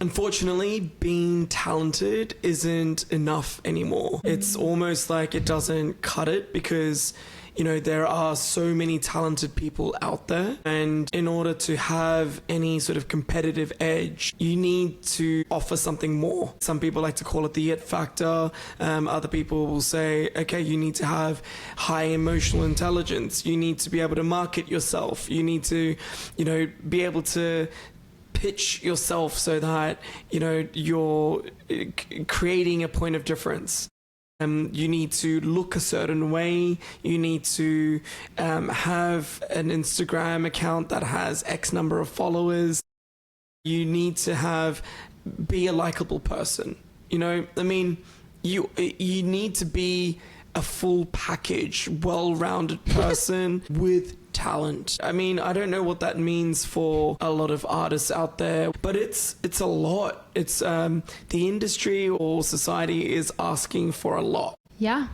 unfortunately, being talented isn't enough anymore. It's almost like it doesn't cut it because, you know, there are so many talented people out there. And in order to have any sort of competitive edge, you need to offer something more. Some people like to call it the it factor. Other people will say, okay, you need to have high emotional intelligence. You need to be able to market yourself. You need to, you know, be able to pitch yourself so that, you know, you're creating a point of difference. You need to look a certain way. You need to have an Instagram account that has X number of followers. You need to be a likable person. You know, I mean, you need to be a full package, well-rounded person with talent. I mean, I don't know what that means for a lot of artists out there, but it's a lot. It's the industry or society is asking for a lot. Yeah,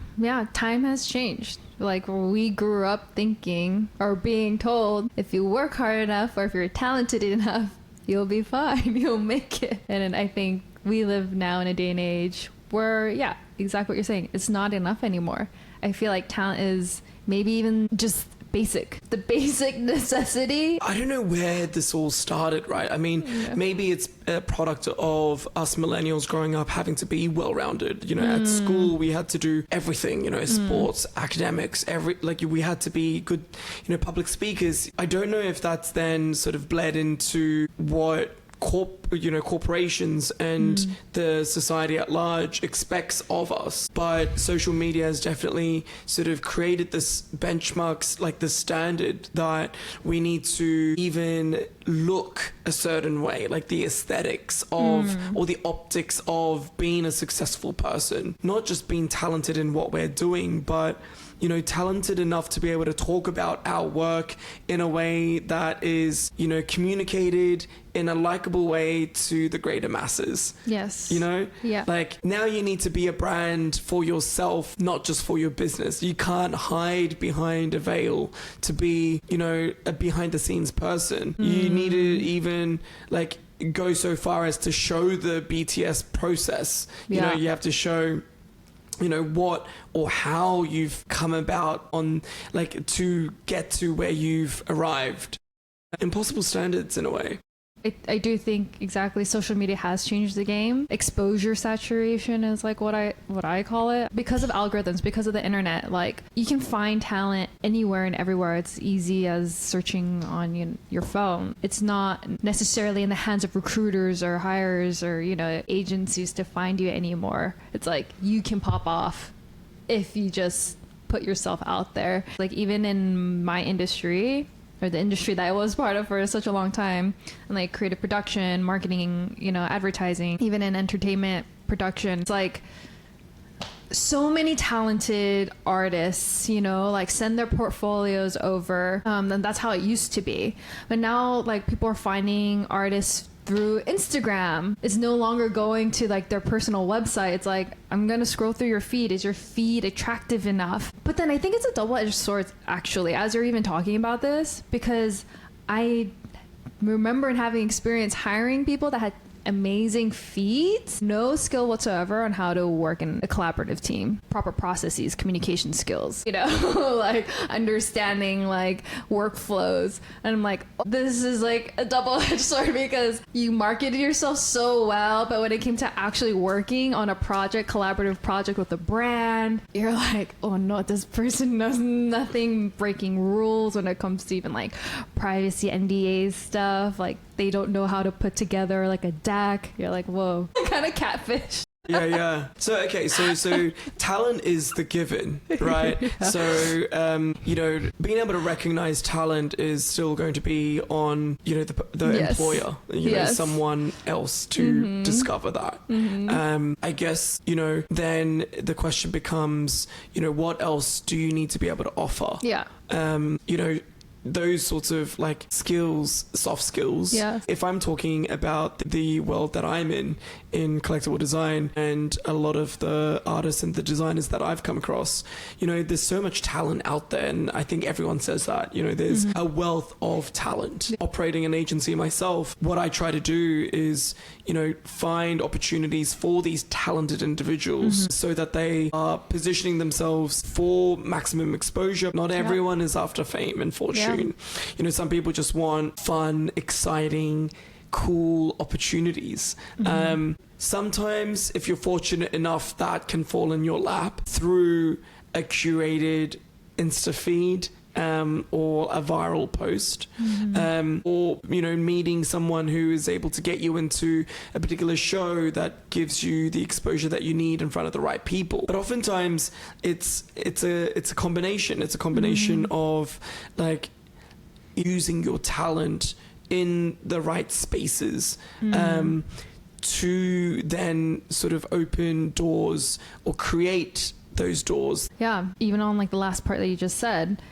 time has changed. Like, we grew up thinking or being told if you work hard enough or if you're talented enough, you'll be fine, you'll make it. And I think we live now in a day and age where, yeah, exactly what you're saying, it's not enough anymore. I feel like talent is maybe even just the basic necessity. I don't know where this all started, right? I mean, maybe it's a product of us millennials growing up having to be well-rounded. You know, at school we had to do everything, you know, sports, academics, we had to be good, you know, public speakers. I don't know if that's then sort of bled into what corporations and the society at large expects of us. But social media has definitely sort of created this benchmarks, like the standard that we need to even look a certain way, like the aesthetics of or the optics of being a successful person, not just being talented in what we're doing, but, you know, talented enough to be able to talk about our work in a way that is, you know, communicated in a likable way to the greater masses. Yes. You know? Yeah. Like, now you need to be a brand for yourself, not just for your business. You can't hide behind a veil to be, you know, a behind the scenes person. You need to even, like, go so far as to show the BTS process. You know, you have to show, you know, what or how you've come about on, like, to get to where you've arrived. Impossible standards in a way. I do think exactly social media has changed the game. Exposure saturation is like what I call it. Because of algorithms, because of the internet, like, you can find talent anywhere and everywhere. It's easy as searching on your phone. It's not necessarily in the hands of recruiters or hires or, you know, agencies to find you anymore. It's like you can pop off if you just put yourself out there. Like, even in my industry, or the industry that I was part of for such a long time, and like creative production, marketing, you know, advertising, even in entertainment production, it's like so many talented artists, you know, like send their portfolios over, and that's how it used to be. But now, like, people are finding artists through Instagram. It's no longer going to like their personal website. It's like, I'm gonna scroll through your feed. Is your feed attractive enough? But then I think it's a double-edged sword, actually, as you're even talking about this, because I remember having experience hiring people that had amazing feeds, no skill whatsoever on how to work in a collaborative team, proper processes, communication skills, you know, like understanding like workflows. And I'm like, oh, this is like a double-edged sword, because you marketed yourself so well, but when it came to actually working on a project, collaborative project with a brand, you're like, oh no, this person knows nothing, breaking rules when it comes to even like privacy, NDA stuff. Like, they don't know how to put together like a deck. You're like, whoa, kind of catfish. Yeah. So talent is the given, right? Yeah. So, you know, being able to recognize talent is still going to be on, you know, the Yes. employer, you know, someone else to discover that. I guess, you know, then the question becomes, you know, what else do you need to be able to offer? Yeah. You know, those sorts of like skills, soft skills. Yeah. If I'm talking about the world that I'm in collectible design, and a lot of the artists and the designers that I've come across, you know, there's so much talent out there, and I think everyone says that, you know, there's a wealth of talent. Operating an agency myself, what I try to do is, you know, find opportunities for these talented individuals so that they are positioning themselves for maximum exposure. Not everyone is after fame and fortune. You know, some people just want fun, exciting, cool opportunities. Sometimes, if you're fortunate enough, that can fall in your lap through a curated Insta feed, or a viral post, or, you know, meeting someone who is able to get you into a particular show that gives you the exposure that you need in front of the right people. But oftentimes it's a combination. It's a combination of like using your talent in the right spaces, to then sort of open doors or create those doors. Yeah, even on like the last part that you just said,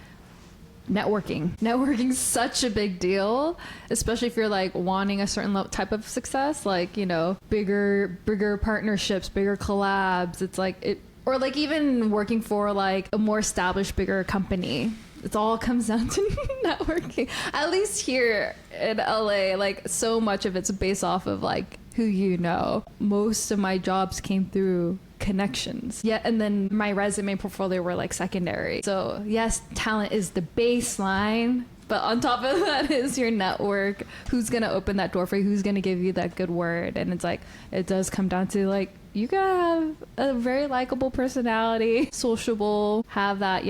networking's such a big deal, especially if you're like wanting a certain type of success, like, you know, bigger partnerships, bigger collabs. It's like it, or like even working for like a more established, bigger company. It all comes down to networking. At least here in LA, like so much of it's based off of like who you know. Most of my jobs came through connections. Yeah, and then my resume portfolio were like secondary. So yes, talent is the baseline, but on top of that is your network. Who's gonna open that door for you? Who's gonna give you that good word? And it's like, it does come down to like, you gotta have a very likable personality, sociable, have that,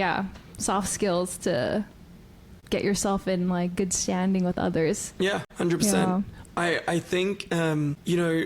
soft skills to get yourself in like good standing with others. Yeah, 100%. I think, you know,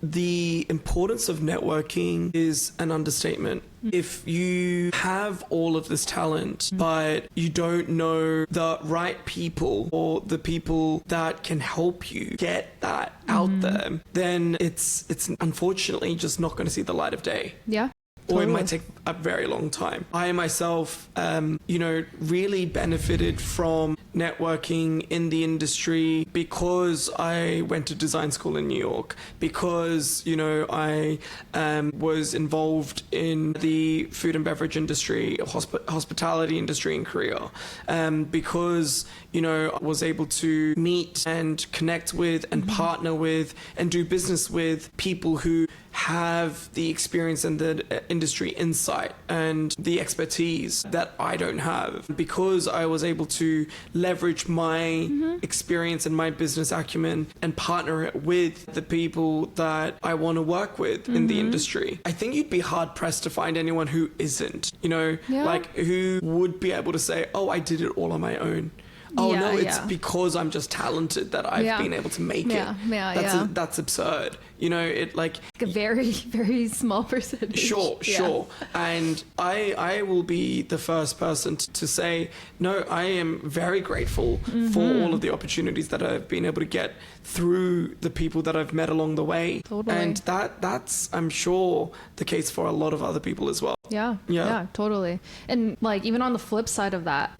the importance of networking is an understatement. If you have all of this talent, but you don't know the right people or the people that can help you get that out there, then it's unfortunately just not going to see the light of day. Yeah. Or it might take a very long time. I myself, you know, really benefited from networking in the industry because I went to design school in New York, because, you know, I was involved in the food and beverage industry, hospitality industry in Korea, because, you know, I was able to meet and connect with and partner with and do business with people who have the experience and the industry insight and the expertise that I don't have. Because I was able to leverage my experience and my business acumen and partner it with the people that I want to work with in the industry. I think you'd be hard pressed to find anyone who isn't, you know, like who would be able to say, oh, I did it all on my own. Oh no, it's because I'm just talented that I've been able to make it. That's absurd. You know, it like a very, very small percentage. Sure. And I will be the first person to say, no, I am very grateful for all of the opportunities that I've been able to get through the people that I've met along the way. Totally. And that's, I'm sure, the case for a lot of other people as well. Yeah, totally. And like, even on the flip side of that,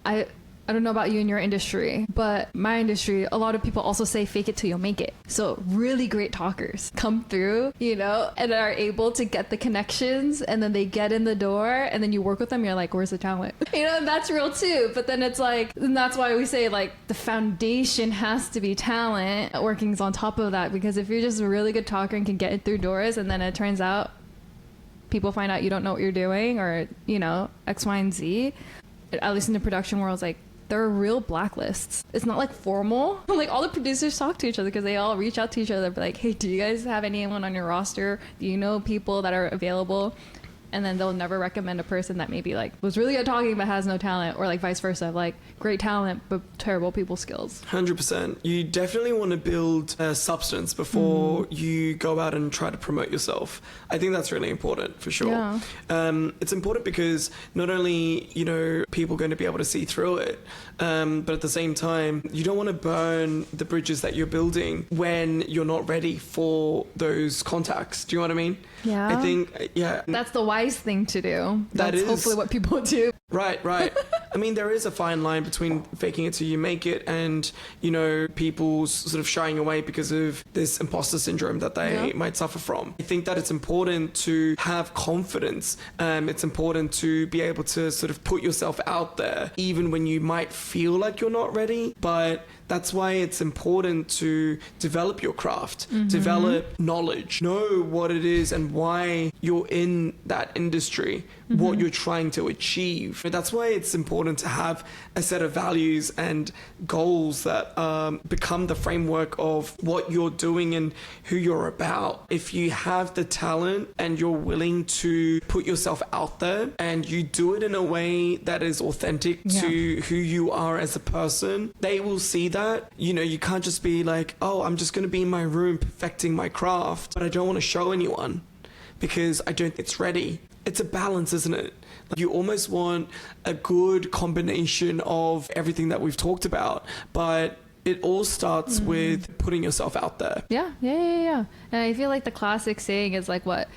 I don't know about you in your industry, but my industry, a lot of people also say fake it till you make it. So really great talkers come through, you know, and are able to get the connections, and then they get in the door, and then you work with them, you're like, where's the talent? You know, and that's real too. But then it's like, and that's why we say like the foundation has to be talent. Working's on top of that, because if you're just a really good talker and can get it through doors, and then it turns out people find out you don't know what you're doing, or, you know, X, Y, and Z, at least in the production world, it's like, there are real blacklists. It's not like formal. Like all the producers talk to each other because they all reach out to each other, but like, hey, do you guys have anyone on your roster? Do you know people that are available? And then they'll never recommend a person that maybe like was really good talking but has no talent, or like vice versa, like great talent but terrible people skills. 100%. You definitely want to build substance before you go out and try to promote yourself. I think that's really important for sure. It's important because not only, you know, people are going to be able to see through it, but at the same time, you don't want to burn the bridges that you're building when you're not ready for those contacts. Do you know what I mean? Yeah. I think, that's the wise thing to do. That That's is hopefully what people do. Right. I mean, there is a fine line between faking it till you make it and, you know, people sort of shying away because of this imposter syndrome that they might suffer from. I think that it's important to have confidence. It's important to be able to sort of put yourself out there, even when you might feel like you're not ready. But that's why it's important to develop your craft, develop knowledge, know what it is and why you're in that industry, what you're trying to achieve. That's why it's important to have a set of values and goals that become the framework of what you're doing and who you're about. If you have the talent and you're willing to put yourself out there and you do it in a way that is authentic to who you are as a person, they will see that. You know, you can't just be like, oh, I'm just going to be in my room perfecting my craft, but I don't want to show anyone because I don't think it's ready. It's a balance, isn't it? Like, you almost want a good combination of everything that we've talked about, but it all starts with putting yourself out there. Yeah. And I feel like the classic saying is like what?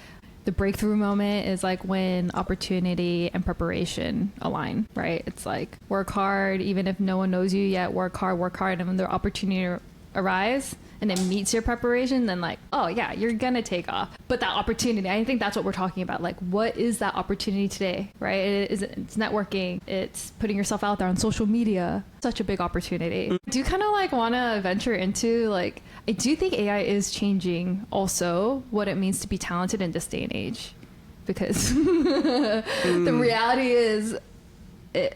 The breakthrough moment is like when opportunity and preparation align, right? It's like work hard, even if no one knows you yet, work hard. And when the opportunity arrives and it meets your preparation, then like, oh yeah, you're gonna take off. But that opportunity, I think that's what we're talking about. Like, what is that opportunity today, right? It's networking. It's putting yourself out there on social media. Such a big opportunity. Do you kind of like want to venture into like, I do think AI is changing also what it means to be talented in this day and age, because the reality is,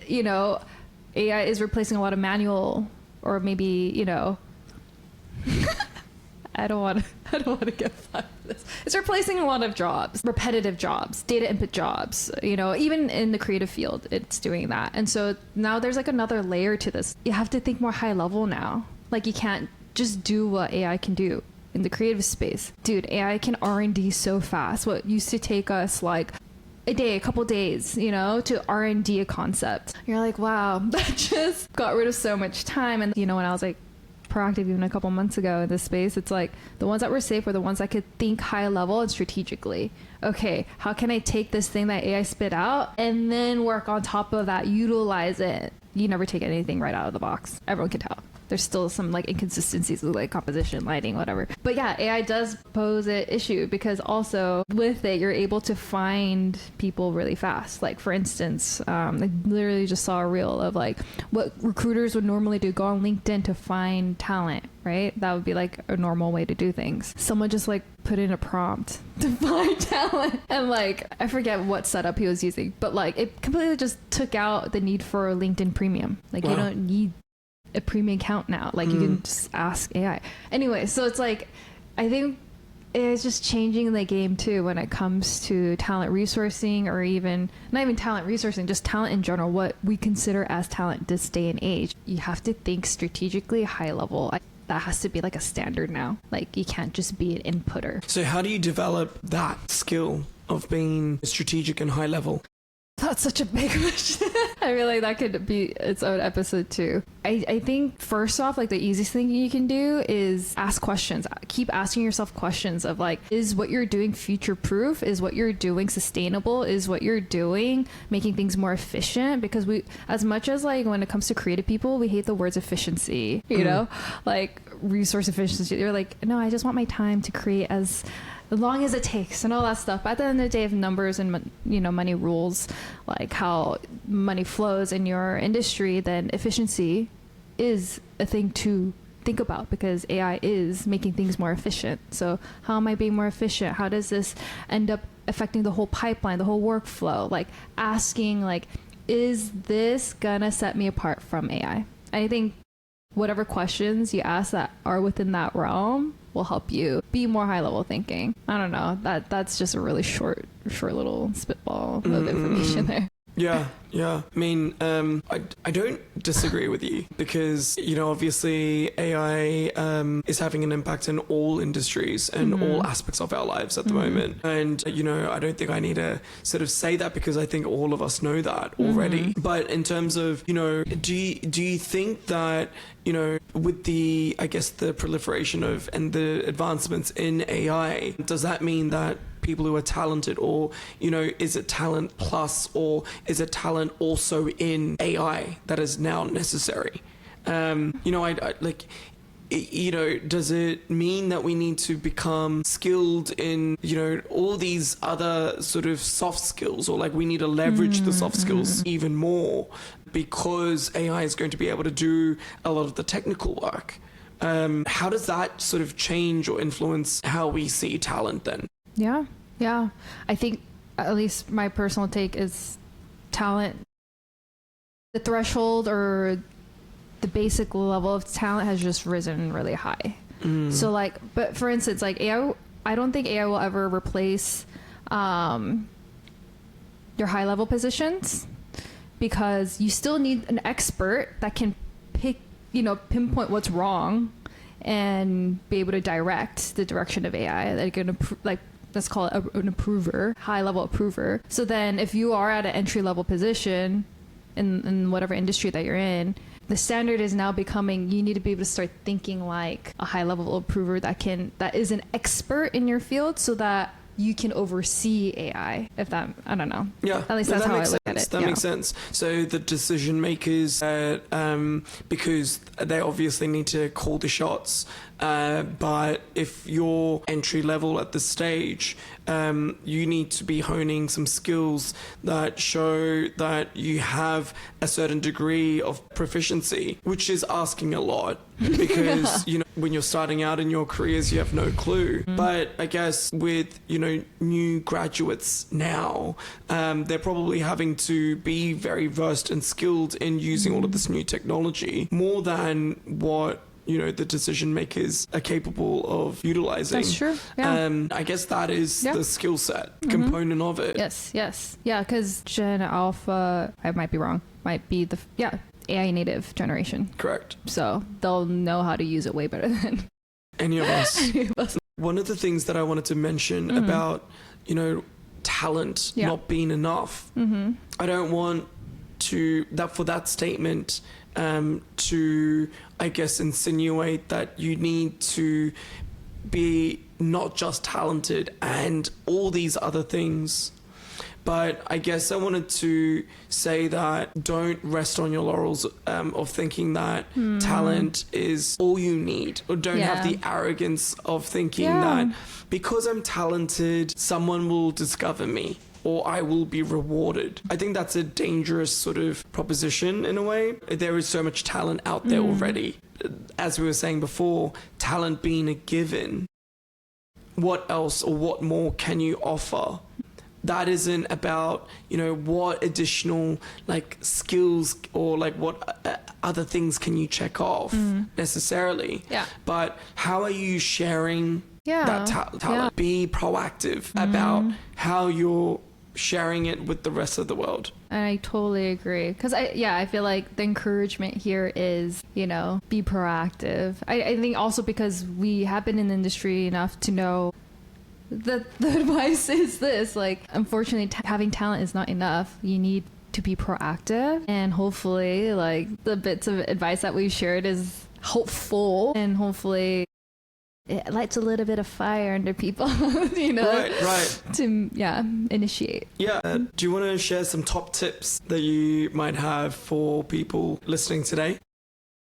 you know, AI is replacing a lot of manual, or maybe, you know, I don't want to get fired for this. It's replacing a lot of jobs, repetitive jobs, data input jobs, you know, even in the creative field, it's doing that. And so now there's like another layer to this. You have to think more high level now. Like, you can't just do what AI can do in the creative space. Dude, AI can R&D so fast. What used to take us like a couple days, you know, to R&D a concept. You're like, wow, that just got rid of so much time. And, you know, when I was like proactive even a couple months ago in this space, it's like the ones that were safe were the ones that could think high level and strategically. Okay, how can I take this thing that AI spit out and then work on top of that, utilize it? You never take anything right out of the box. Everyone can tell. There's still some like inconsistencies with like composition, lighting, whatever. But yeah, AI does pose an issue because also with it, you're able to find people really fast. Like, for instance, I literally just saw a reel of like what recruiters would normally do, go on LinkedIn to find talent, right? That would be like a normal way to do things. Someone just like put in a prompt to find talent, and like I forget what setup he was using, but like it completely just took out the need for LinkedIn Premium. Like, you don't need a premium account now. Like, you can just ask AI. Anyway, so it's like, I think it's just changing the game too when it comes to talent resourcing, or even not even talent resourcing, just talent in general, what we consider as talent this day and age. You have to think strategically, high level. That has to be like a standard now. Like, you can't just be an inputter. So how do you develop that skill of being strategic and high level? That's such a big question. I feel like that could be its own episode too. I think first off, like the easiest thing you can do is ask questions. Keep asking yourself questions of like, is what you're doing future proof? Is what you're doing sustainable? Is what you're doing making things more efficient? Because we, as much as like when it comes to creative people, we hate the words efficiency, you know, like resource efficiency. They're like, no, I just want my time to create as long as it takes and all that stuff. But at the end of the day, if numbers and, you know, money rules like how money flows in your industry, then efficiency is a thing to think about, because AI is making things more efficient. So how am I being more efficient? How does this end up affecting the whole pipeline, the whole workflow? Like asking like, is this gonna set me apart from AI? I think whatever questions you ask that are within that realm will help you be more high level thinking. I don't know. That's just a really short little spitball of information there. Yeah. I mean, I don't disagree with you, because, you know, obviously AI is having an impact in all industries and all aspects of our lives at the moment. And, you know, I don't think I need to sort of say that, because I think all of us know that already. But in terms of, you know, do you think that, you know, with the, I guess, the proliferation of and the advancements in AI, does that mean that people who are talented, or, you know, is it talent plus, or is it talent also in AI that is now necessary? You know, I like, you know, does it mean that we need to become skilled in, you know, all these other sort of soft skills, or like we need to leverage the soft skills even more because AI is going to be able to do a lot of the technical work? How does that sort of change or influence how we see talent then? Yeah. I think, at least my personal take is, talent, the threshold or the basic level of talent has just risen really high. So like, but for instance, like AI, I don't think AI will ever replace your high level positions, because you still need an expert that can pinpoint what's wrong and be able to direct the direction of AI. Like let's call it an approver, high level approver. So then if you are at an entry level position in whatever industry that you're in, the standard is now becoming, you need to be able to start thinking like a high level approver that is an expert in your field, so that you can oversee AI. If that, I don't know. Yeah, at least that's how I look at it. That makes sense. So the decision makers, because they obviously need to call the shots. But if you're entry level at this stage, you need to be honing some skills that show that you have a certain degree of proficiency, which is asking a lot, because you know, when you're starting out in your careers, you have no clue. But I guess with, you know, new graduates now, they're probably having to be very versed and skilled in using all of this new technology, more than what, you know, the decision makers are capable of utilizing. That's true. Yeah. I guess that is the skill set component of it. Yes. Yeah, because Gen Alpha, I might be wrong, might be the AI native generation. Correct. So they'll know how to use it way better than any of us. One of the things that I wanted to mention about, you know, talent not being enough, I don't want to, for that statement to, I guess, insinuate that you need to be not just talented and all these other things. But I guess I wanted to say that don't rest on your laurels of thinking that talent is all you need, or don't have the arrogance of thinking that because I'm talented, someone will discover me, or I will be rewarded. I think that's a dangerous sort of proposition in a way. There is so much talent out there already. As we were saying before, talent being a given, what else or what more can you offer? That isn't about, you know, what additional like skills or like what other things can you check off necessarily. But how are you sharing that talent? Be proactive about how you're sharing it with the rest of the world. I totally agree, because I feel like the encouragement here is, you know, be proactive. I think also because we have been in the industry enough to know that the advice is this, like, unfortunately having talent is not enough. You need to be proactive, and hopefully like the bits of advice that we've shared is hopeful, and hopefully it lights a little bit of fire under people, you know, right. to initiate. Do you want to share some top tips that you might have for people listening today?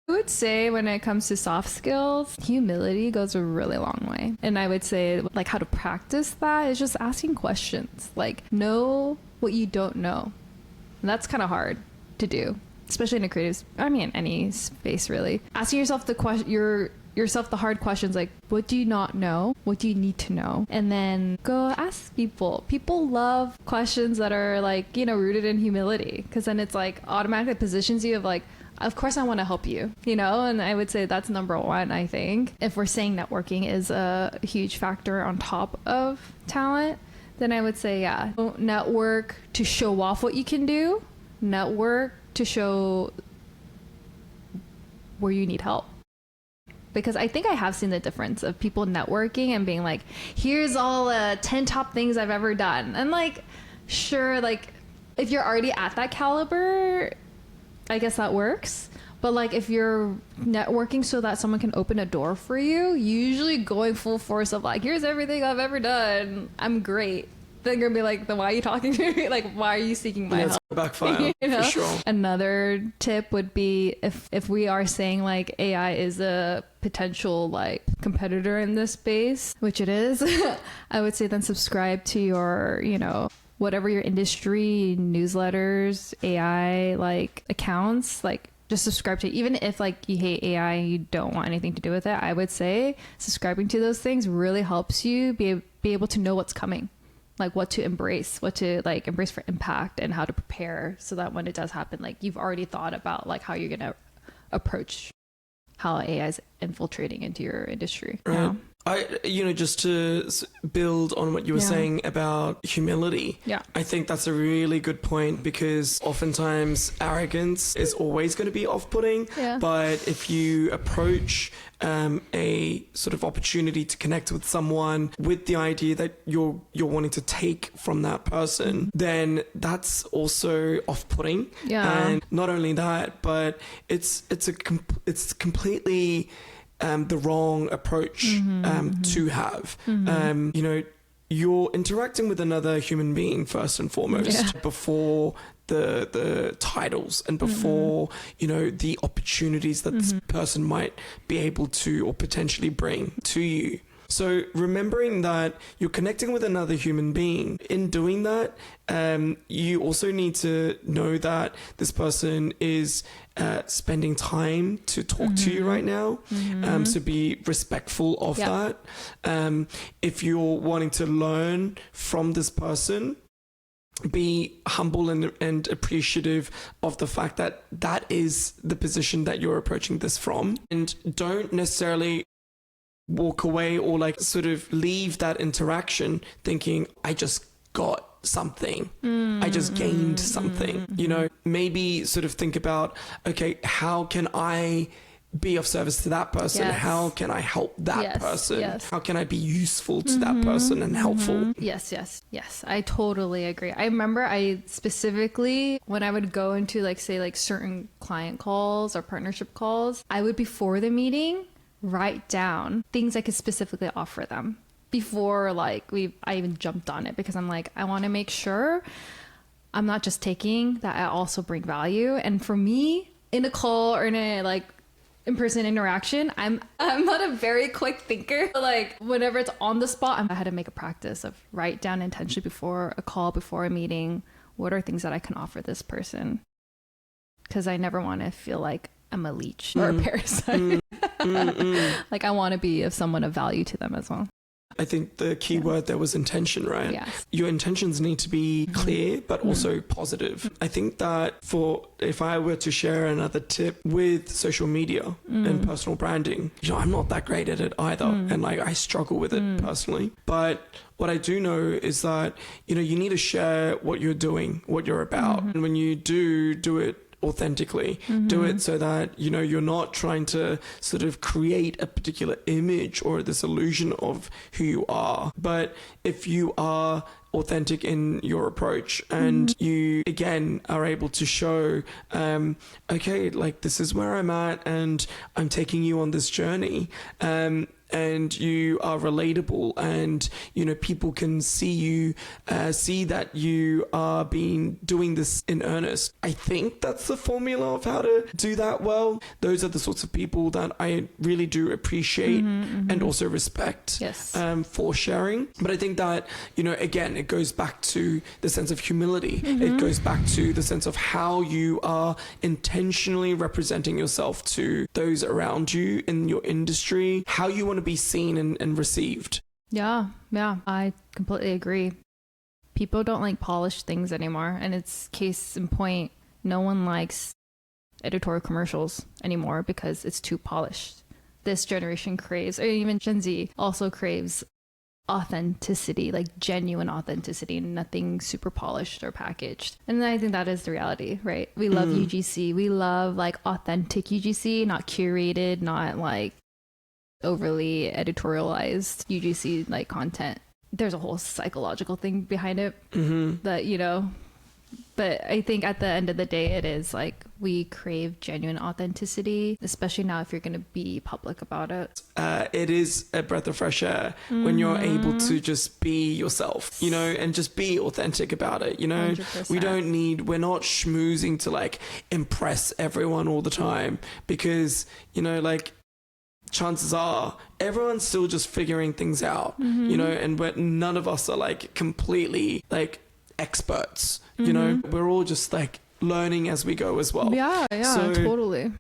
I would say when it comes to soft skills, humility goes a really long way. And I would say like how to practice that is just asking questions. Like, know what you don't know. And that's kind of hard to do, especially in a creative, any space really. Asking yourself the hard questions, like, what do you not know? What do you need to know? And then go ask people. People love questions that are like, you know, rooted in humility, because then it's like automatically positions you of like, of course I want to help you, you know? And I would say that's number one, I think. If we're saying networking is a huge factor on top of talent, then I would say, don't network to show off what you can do. Network to show where you need help. Because I think I have seen the difference of people networking and being like, here's all 10 top things I've ever done. And like, sure, like if you're already at that caliber, I guess that works. But like if you're networking so that someone can open a door for you, usually going full force of like, here's everything I've ever done, I'm great, they're gonna be like, then why are you talking to me? Like, why are you seeking my help? Backfire. You know? For sure. Another tip would be if we are saying like AI is a potential like competitor in this space, which it is, I would say then subscribe to your, you know, whatever your industry newsletters, AI like accounts, like just subscribe to it. Even if like you hate AI and you don't want anything to do with it, I would say subscribing to those things really helps you be able to know what's coming, like what to embrace for impact and how to prepare so that when it does happen, like you've already thought about like how you're going to approach how AI is infiltrating into your industry. Right. You know? Just to build on what you were saying about humility. Yeah. I think that's a really good point, because oftentimes arrogance is always going to be off-putting. Yeah. But if you approach a sort of opportunity to connect with someone with the idea that you're wanting to take from that person, then that's also off-putting. Yeah. And not only that, but it's completely the wrong approach to have. You're interacting with another human being first and foremost before the titles and before the opportunities that this person might be able to or potentially bring to you. So remembering that you're connecting with another human being, in doing that, you also need to know that this person is spending time to talk to you right now. So be respectful of that. If you're wanting to learn from this person, be humble and appreciative of the fact that that is the position that you're approaching this from, and don't necessarily walk away or like sort of leave that interaction thinking, I just got something, I just gained something. Maybe sort of think about, okay, how can I be of service to that person? Yes. How can I help that person? Yes. How can I be useful to that person and helpful? Yes. I totally agree. I remember I specifically, when I would go into like, say like certain client calls or partnership calls, I would before the meeting write down things I could specifically offer them before like I even jumped on it, because I'm like, I want to make sure I'm not just taking, that I also bring value. And for me, in a call or in a like in-person interaction, I'm not a very quick thinker. Like whenever it's on the spot, I had to make a practice of write down intentionally before a call, before a meeting, what are things that I can offer this person, because I never want to feel like I'm a leech or a parasite. Like I want to be of someone of value to them as well. I think the key word there was intention, right? Yes. Your intentions need to be clear, but also positive. I think that if I were to share another tip with social media and personal branding, I'm not that great at it either. And like I struggle with it personally. But what I do know is that, you need to share what you're doing, what you're about. And when you do it authentically, do it so that you're not trying to sort of create a particular image or this illusion of who you are, but if you are authentic in your approach and you again are able to show okay, like this is where I'm at and I'm taking you on this journey, and you are relatable, and people can see that you are doing this in earnest. I think that's the formula of how to do that well. Those are the sorts of people that I really do appreciate and also respect for sharing. But I think that again, it goes back to the sense of humility. It goes back to the sense of how you are intentionally representing yourself to those around you in your industry, how you want to be seen and received. Yeah, I completely agree. People don't like polished things anymore, and it's case in point, no one likes editorial commercials anymore because it's too polished. This generation craves, or even Gen Z also craves authenticity, like genuine authenticity, nothing super polished or packaged. And I think that is the reality, right? We love UGC. We love like authentic UGC, not curated, not like overly editorialized UGC like content. There's a whole psychological thing behind it that But I think at the end of the day, it is like we crave genuine authenticity, especially now if you're going to be public about it. It is a breath of fresh air when you're able to just be yourself, you know, and just be authentic about it. You know, 100%. we're not schmoozing to like impress everyone all the time, because, you know, like, chances are everyone's still just figuring things out, you know, and none of us are like completely like experts, you know, we're all just like learning as we go as well. Yeah, So, totally.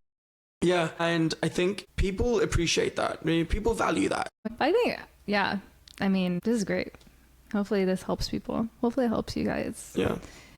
Yeah, and I think people appreciate that. I mean, people value that. I think, yeah, I mean, this is great. Hopefully this helps people. Hopefully it helps you guys. Yeah.